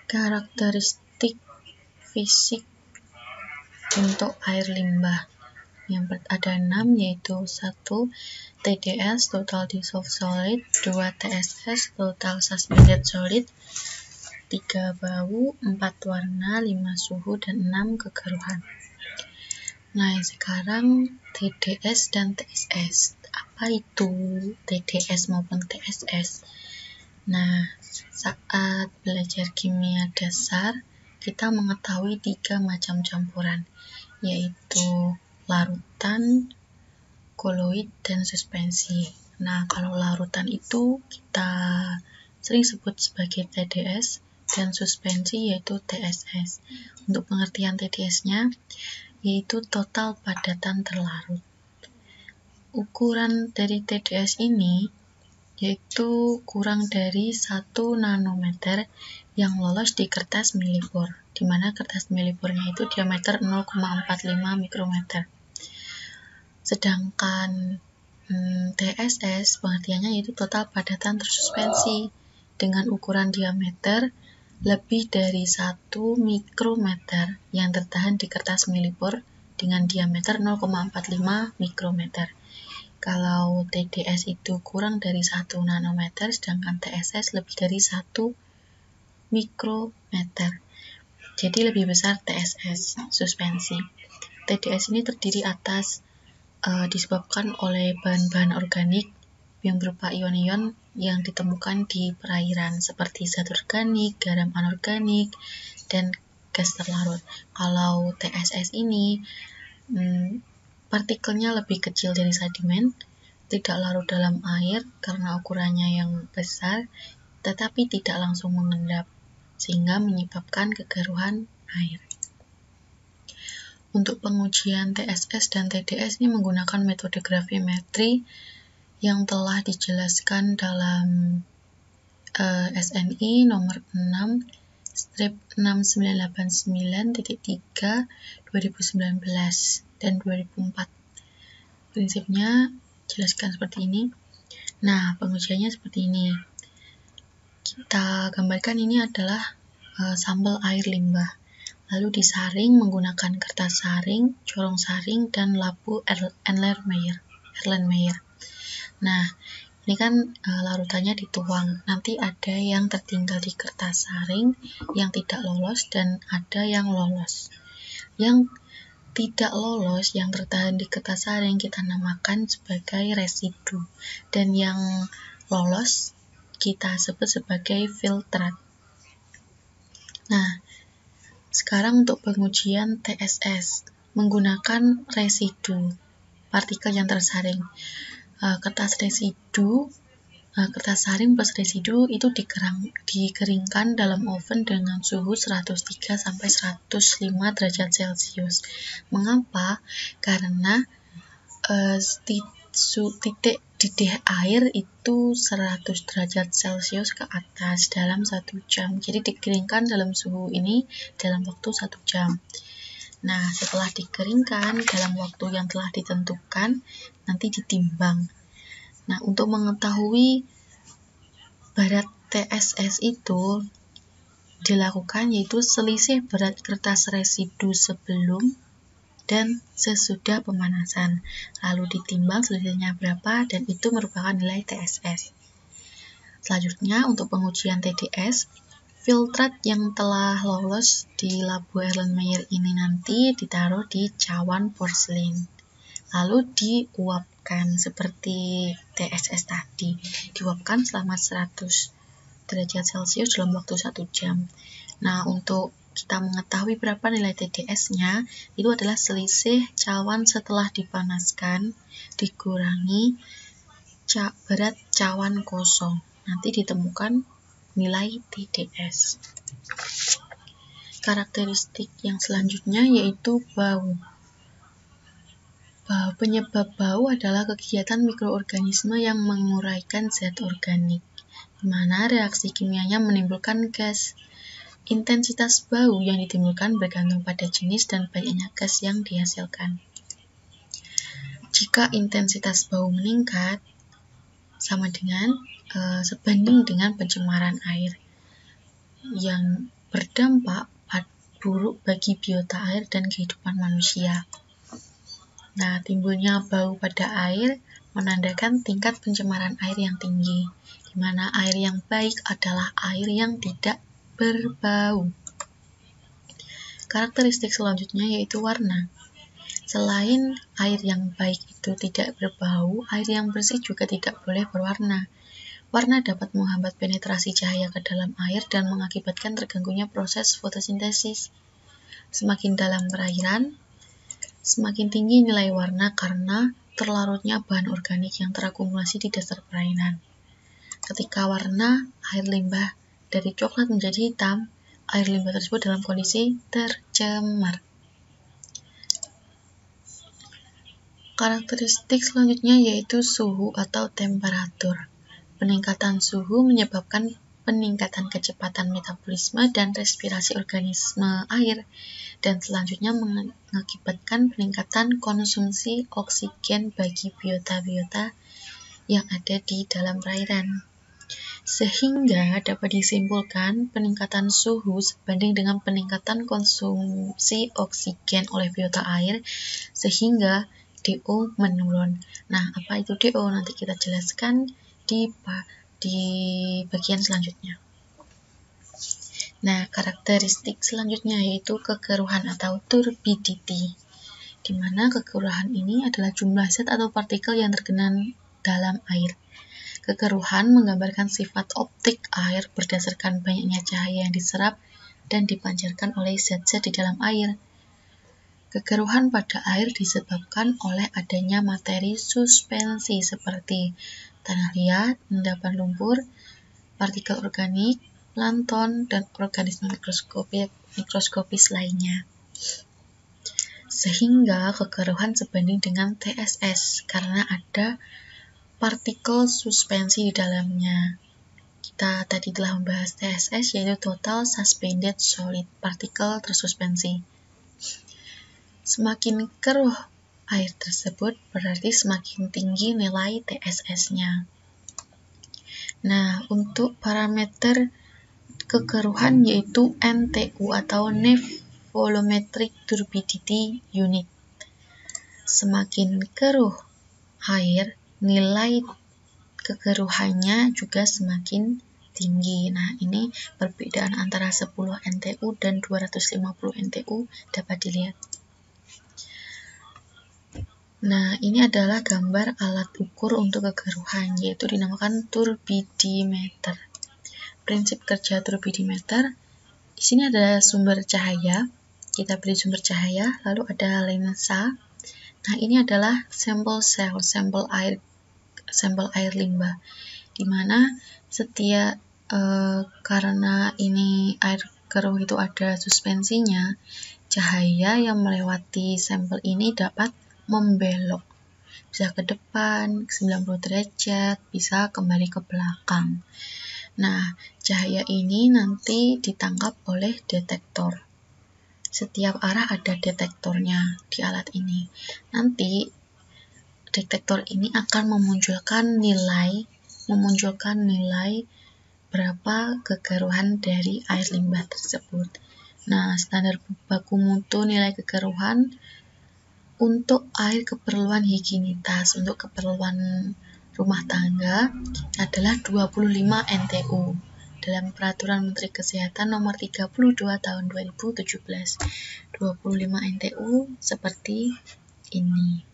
Karakteristik fisik untuk air limbah yang ada 6, yaitu 1. TDS total dissolved solid, 2. TSS total suspended solid, 3. bau, 4. warna, 5. suhu, dan 6. kegaruhan. Nah, sekarang TDS dan TSS. Apa itu TDS maupun TSS? Nah, saat belajar kimia dasar, kita mengetahui 3 macam campuran, yaitu larutan, koloid, dan suspensi. Nah, kalau larutan itu kita sering sebut sebagai TDS, dan suspensi yaitu TSS. Untuk pengertian TDS-nya, yaitu total padatan terlarut. Ukuran dari TDS ini yaitu kurang dari 1 nanometer yang lolos di kertas milibor, di mana kertas milibornya itu diameter 0,45 mikrometer. Sedangkan TSS pengertiannya yaitu total padatan tersuspensi dengan ukuran diameter lebih dari 1 mikrometer yang tertahan di kertas milibor dengan diameter 0,45 mikrometer. Kalau TDS itu kurang dari 1 nanometer, sedangkan TSS lebih dari 1 mikrometer. Jadi lebih besar TSS, suspensi. TDS ini terdiri atas disebabkan oleh bahan-bahan organik yang berupa ion-ion yang ditemukan di perairan seperti zat organik, garam anorganik, dan gas terlarut. Kalau TSS ini partikelnya lebih kecil dari sedimen, tidak larut dalam air karena ukurannya yang besar, tetapi tidak langsung mengendap, sehingga menyebabkan kegaruhan air. Untuk pengujian TSS dan TDS ini menggunakan metode gravimetri yang telah dijelaskan dalam SNI nomor 6/6989-3 2019 dan 2004. Prinsipnya jelaskan seperti ini. Nah, pengujiannya seperti ini. Kita gambarkan ini adalah sampel air limbah. Lalu disaring menggunakan kertas saring, corong saring, dan labu Erlenmeyer. Nah, ini kan larutannya dituang. Nanti ada yang tertinggal di kertas saring, yang tidak lolos, dan ada yang lolos. Yang tidak lolos, yang tertahan di kertas saring, kita namakan sebagai residu. Dan yang lolos, kita sebut sebagai filtrat. Nah, sekarang untuk pengujian TSS menggunakan residu partikel yang tersaring. Kertas saring plus residu itu dikeringkan dalam oven dengan suhu 103-105 derajat Celcius. Mengapa? Karena titik didih air itu 100 derajat Celcius ke atas dalam 1 jam. Jadi dikeringkan dalam suhu ini dalam waktu 1 jam. Nah, setelah dikeringkan dalam waktu yang telah ditentukan, nanti ditimbang. Nah, untuk mengetahui berat TSS itu dilakukan yaitu selisih berat kertas residu sebelum dan sesudah pemanasan. Lalu ditimbang selisihnya berapa, dan itu merupakan nilai TSS. Selanjutnya, untuk pengujian TDS, filtrat yang telah lolos di labu Erlenmeyer ini nanti ditaruh di cawan porselin. Lalu diuapkan seperti TSS tadi. Diuapkan selama 100 derajat Celcius dalam waktu 1 jam. Nah, untuk kita mengetahui berapa nilai TDS-nya, itu adalah selisih cawan setelah dipanaskan dikurangi berat cawan kosong. Nanti ditemukan nilai TDS. Karakteristik yang selanjutnya yaitu bau. Penyebab bau adalah kegiatan mikroorganisme yang menguraikan zat organik, di mana reaksi kimianya menimbulkan gas. Intensitas bau yang ditimbulkan bergantung pada jenis dan banyaknya gas yang dihasilkan. Jika intensitas bau meningkat, sama dengan sebanding dengan pencemaran air. Yang berdampak buruk bagi biota air dan kehidupan manusia. Nah, timbulnya bau pada air menandakan tingkat pencemaran air yang tinggi, di mana air yang baik adalah air yang tidak berbau. Karakteristik selanjutnya yaitu warna. Selain air yang baik itu tidak berbau, air yang bersih juga tidak boleh berwarna. Warna dapat menghambat penetrasi cahaya ke dalam air dan mengakibatkan terganggunya proses fotosintesis. Semakin dalam perairan, semakin tinggi nilai warna karena terlarutnya bahan organik yang terakumulasi di dasar perairan. Ketika warna air limbah dari coklat menjadi hitam, air limbah tersebut dalam kondisi tercemar. Karakteristik selanjutnya yaitu suhu atau temperatur. Peningkatan suhu menyebabkan peningkatan kecepatan metabolisme dan respirasi organisme air, dan selanjutnya mengakibatkan peningkatan konsumsi oksigen bagi biota-biota yang ada di dalam perairan. Sehingga dapat disimpulkan peningkatan suhu sebanding dengan peningkatan konsumsi oksigen oleh biota air, sehingga DO menurun. Nah, apa itu DO? Nanti kita jelaskan di bagian selanjutnya. Nah, karakteristik selanjutnya yaitu kekeruhan atau turbidity, di mana kekeruhan ini adalah jumlah zat atau partikel yang tergenang dalam air. Kekeruhan menggambarkan sifat optik air berdasarkan banyaknya cahaya yang diserap dan dipancarkan oleh zat-zat di dalam air. Kekeruhan pada air disebabkan oleh adanya materi suspensi seperti tanah liat, endapan lumpur, partikel organik, plankton, dan organisme mikroskopis lainnya. Sehingga kekeruhan sebanding dengan TSS karena ada partikel suspensi di dalamnya. Kita tadi telah membahas TSS, yaitu Total Suspended Solid, partikel tersuspensi. Semakin keruh air tersebut, berarti semakin tinggi nilai TSS-nya. Nah, untuk parameter kekeruhan yaitu NTU atau Nephelometric Turbidity Unit. Semakin keruh air, nilai kekeruhannya juga semakin tinggi. Nah, ini perbedaan antara 10 NTU dan 250 NTU dapat dilihat. Nah, ini adalah gambar alat ukur untuk kekeruhan, yaitu dinamakan turbidimeter. Prinsip kerja turbidimeter, di sini ada sumber cahaya, kita beri sumber cahaya, lalu ada lensa. Nah, ini adalah sampel air limbah, di mana setiap karena ini air keruh itu ada suspensinya, cahaya yang melewati sampel ini dapat membelok, bisa ke depan 90 derajat, bisa kembali ke belakang. Nah, cahaya ini nanti ditangkap oleh detektor. Setiap arah ada detektornya di alat ini. Nanti detektor ini akan memunculkan nilai berapa kekeruhan dari air limbah tersebut. Nah, standar baku mutu nilai kekeruhan untuk air keperluan higienitas, untuk keperluan rumah tangga adalah 25 NTU dalam Peraturan Menteri Kesehatan Nomor 32 Tahun 2017. 25 NTU seperti ini.